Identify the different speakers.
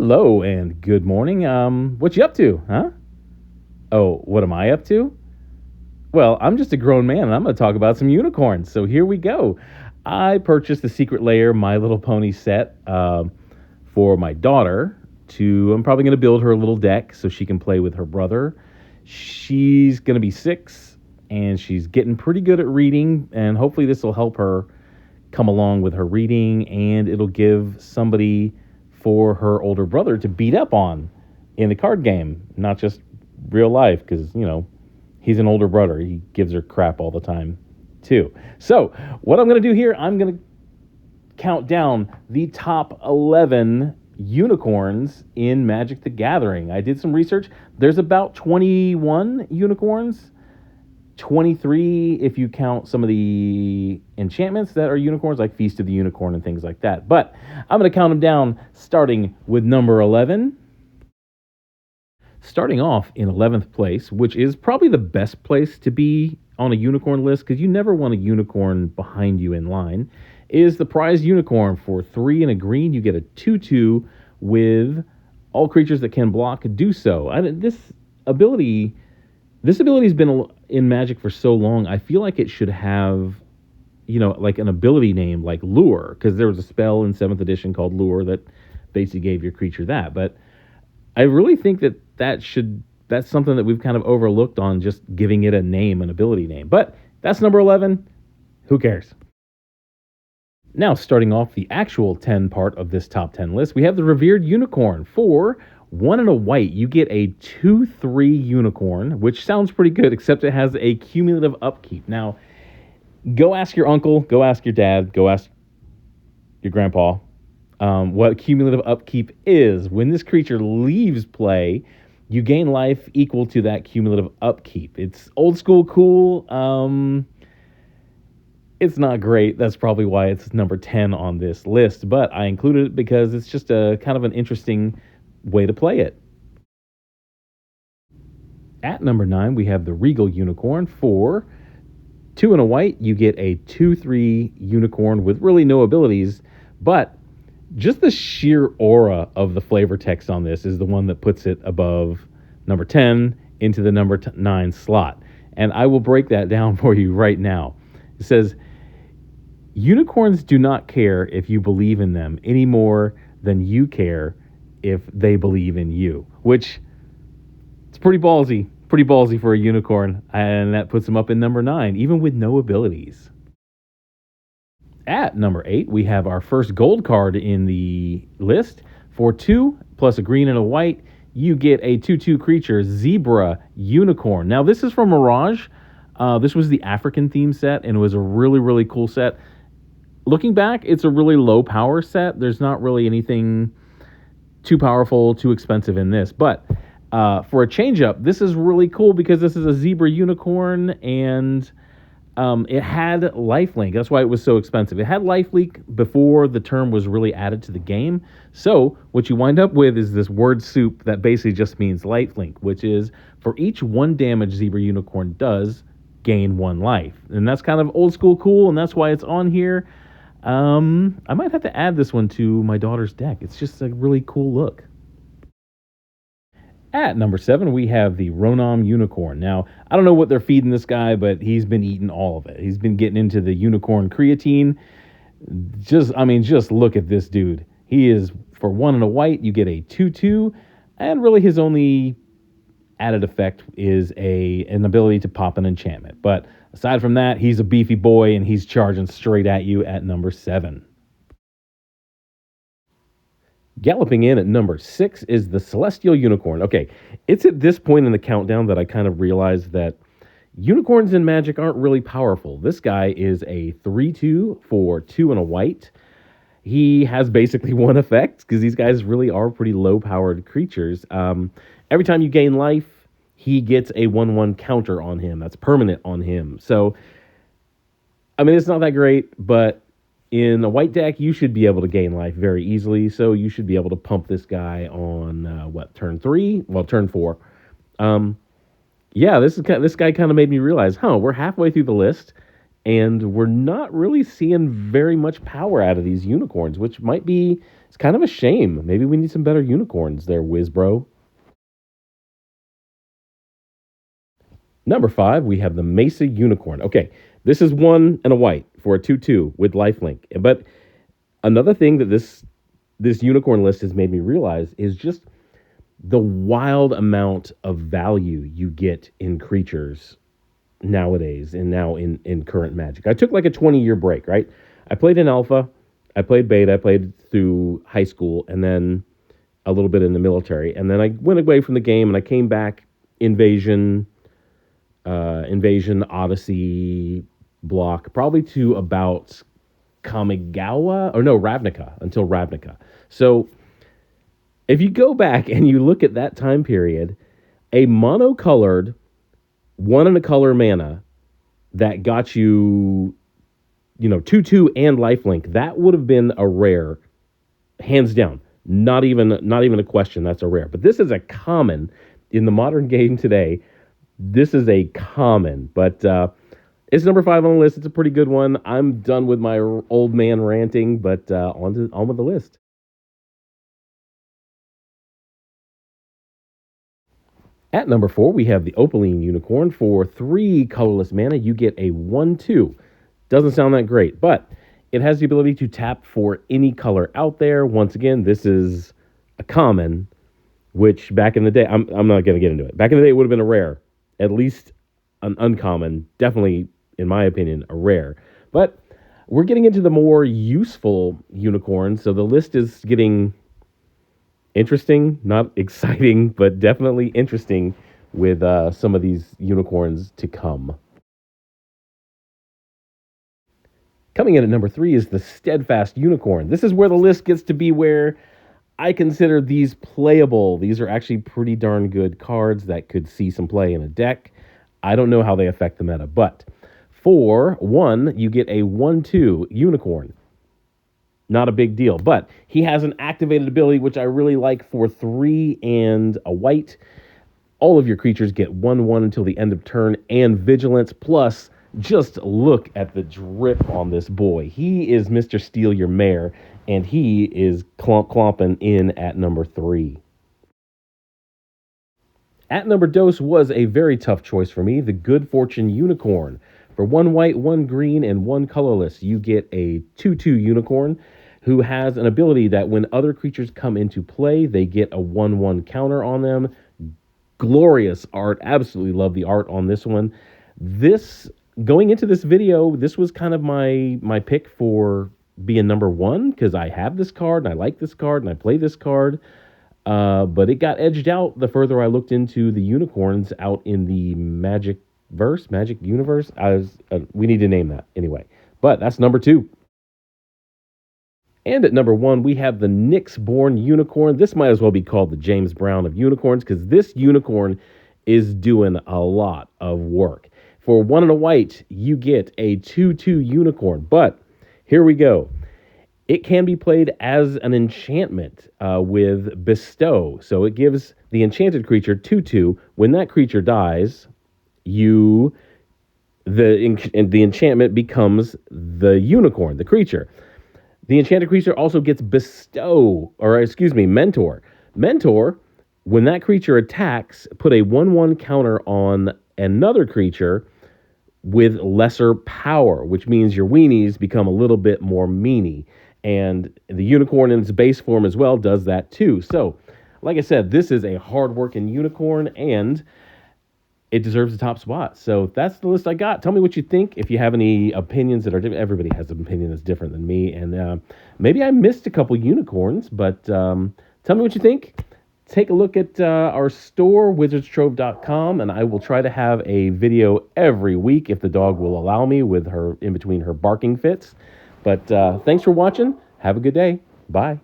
Speaker 1: Hello and good morning. What you up to, huh? Oh, what am I up to? Well, I'm just a grown man and I'm going to talk about some unicorns. So here we go. I purchased the Secret Lair My Little Pony set for my daughter. I'm probably going to build her a little deck so she can play with her brother. She's going to be 6 and she's getting pretty good at reading, and hopefully this will help her come along with her reading, and it'll give somebody for her older brother to beat up on in the card game, not just real life, because, he's an older brother. He gives her crap all the time, too. So, what I'm going to do here, I'm going to count down the top 11 unicorns in Magic the Gathering. I did some research. There's about 21 unicorns. 23 if you count some of the enchantments that are unicorns, like Feast of the Unicorn and things like that. But I'm going to count them down, starting with number 11. Starting off in 11th place, which is probably the best place to be on a unicorn list, because you never want a unicorn behind you in line, is the Prized Unicorn. For 3 and a green, you get a 2/2 with all creatures that can block do so. This ability has been in Magic for so long. I feel like it should have, like an ability name like Lure, because there was a spell in 7th edition called Lure that basically gave your creature that. But I really think that's something that we've kind of overlooked on just giving it a name, an ability name. But that's number 11. Who cares? Now, starting off the actual 10 part of this top 10 list, we have the Revered Unicorn. For 1 and a white, you get a 2/3 unicorn, which sounds pretty good, except it has a cumulative upkeep. Now, go ask your uncle, go ask your dad, go ask your grandpa what cumulative upkeep is. When this creature leaves play, you gain life equal to that cumulative upkeep. It's old school cool. It's not great. That's probably why it's number 10 on this list, but I included it because it's just a kind of an interesting way to play it. At number 9, we have the Regal Unicorn. For 2 and a white, you get a 2/3 unicorn with really no abilities, but just the sheer aura of the flavor text on this is the one that puts it above number 10 into the number 9 slot. And I will break that down for you right now. It says, unicorns do not care if you believe in them any more than you care if they believe in you, which it's pretty ballsy for a unicorn, and that puts them up in number 9, even with no abilities. At number 8, we have our first gold card in the list. For 2 plus a green and a white, you get a 2/2 creature, Zebra Unicorn. Now, this is from Mirage. This was the African theme set, and it was a really, really cool set. Looking back, it's a really low power set. There's not really anything too powerful, too expensive in this. But for a change up, this is really cool because this is a Zebra Unicorn, and it had lifelink. That's why it was so expensive. It had lifelink before the term was really added to the game. So what you wind up with is this word soup that basically just means lifelink, which is for each 1 damage Zebra Unicorn does, gain 1 life. And that's kind of old school cool, and that's why it's on here. I might have to add this one to my daughter's deck. It's just a really cool look. At number 7, we have the Ronom Unicorn. Now, I don't know what they're feeding this guy, but he's been eating all of it. He's been getting into the unicorn creatine. Just look at this dude. He is, for 1 and a white, you get a 2/2, and really his only added effect is an ability to pop an enchantment. But aside from that, he's a beefy boy, and he's charging straight at you at number 7. Galloping in at number 6 is the Celestial Unicorn. Okay, it's at this point in the countdown that I kind of realized that unicorns in Magic aren't really powerful. This guy is a 3/2 for 2 and a white. He has basically 1 effect, because these guys really are pretty low-powered creatures. Every time you gain life, he gets a 1/1 counter on him. That's permanent on him. So, it's not that great, but in a white deck, you should be able to gain life very easily, so you should be able to pump this guy on, turn 3? Well, turn 4. This guy kind of made me realize, we're halfway through the list, And we're not really seeing very much power out of these unicorns, which might be, it's kind of a shame. Maybe we need some better unicorns there, Wizbro. Number 5, we have the Mesa Unicorn. Okay, this is 1 and a white for a 2/2 with lifelink. But another thing that this unicorn list has made me realize is just the wild amount of value you get in creatures nowadays and now in current Magic. I took like a 20-year break, right? I played in Alpha, I played Beta, I played through high school, and then a little bit in the military. And then I went away from the game and I came back Invasion, Odyssey block, probably to about Kamigawa, or no, Ravnica, until Ravnica. So if you go back and you look at that time period, a monocolored 1 and a color mana that got you, 2/2 and lifelink, that would have been a rare, hands down. Not even a question. That's a rare. But this is a common in the modern game today. This is a common, but it's number 5 on the list. It's a pretty good one. I'm done with my old man ranting, but on with the list. At number 4, we have the Opaline Unicorn. For 3 colorless mana, you get a 1/2. Doesn't sound that great, but it has the ability to tap for any color out there. Once again, this is a common, which back in the day, I'm not going to get into it. Back in the day, it would have been a rare, at least an uncommon, definitely, in my opinion, a rare. But we're getting into the more useful unicorns, so the list is getting interesting, not exciting, but definitely interesting with some of these unicorns to come. Coming in at number 3 is the Steadfast Unicorn. This is where the list gets to be where I consider these playable. These are actually pretty darn good cards that could see some play in a deck. I don't know how they affect the meta, but for 1, you get a 1/2 Unicorn. Not a big deal, but he has an activated ability, which I really like. For 3 and a white, all of your creatures get 1/1 until the end of turn and vigilance. Plus, just look at the drip on this boy. He is Mr. Steal Your Mare, and he is clomping in at number 3. At number dose was a very tough choice for me, the Good Fortune Unicorn. For 1 white, 1 green, and 1 colorless, you get a 2/2 Unicorn who has an ability that when other creatures come into play, they get a 1/1 counter on them. Glorious art. Absolutely love the art on this one. Going into this video, this was kind of my pick for being number 1 because I have this card and I like this card and I play this card. But it got edged out the further I looked into the unicorns out in the Magic Universe. We need to name that anyway. But that's number 2. And at number 1, we have the Nyxborn Unicorn. This might as well be called the James Brown of unicorns because this unicorn is doing a lot of work. For 1 and a white, you get a 2/2 Unicorn. But here we go. It can be played as an enchantment with Bestow. So it gives the enchanted creature 2/2. When that creature dies, the enchantment becomes the unicorn, the creature. The enchanted creature also gets Mentor. Mentor, when that creature attacks, put a 1/1 counter on another creature with lesser power, which means your weenies become a little bit more meany. And the unicorn in its base form as well does that too. So, like I said, this is a hard-working unicorn, and it deserves the top spot. So that's the list I got. Tell me what you think. If you have any opinions that are different, everybody has an opinion that's different than me. And maybe I missed a couple unicorns, but tell me what you think. Take a look at our store, wizardstrove.com, and I will try to have a video every week if the dog will allow me with her in between her barking fits. But thanks for watching. Have a good day. Bye.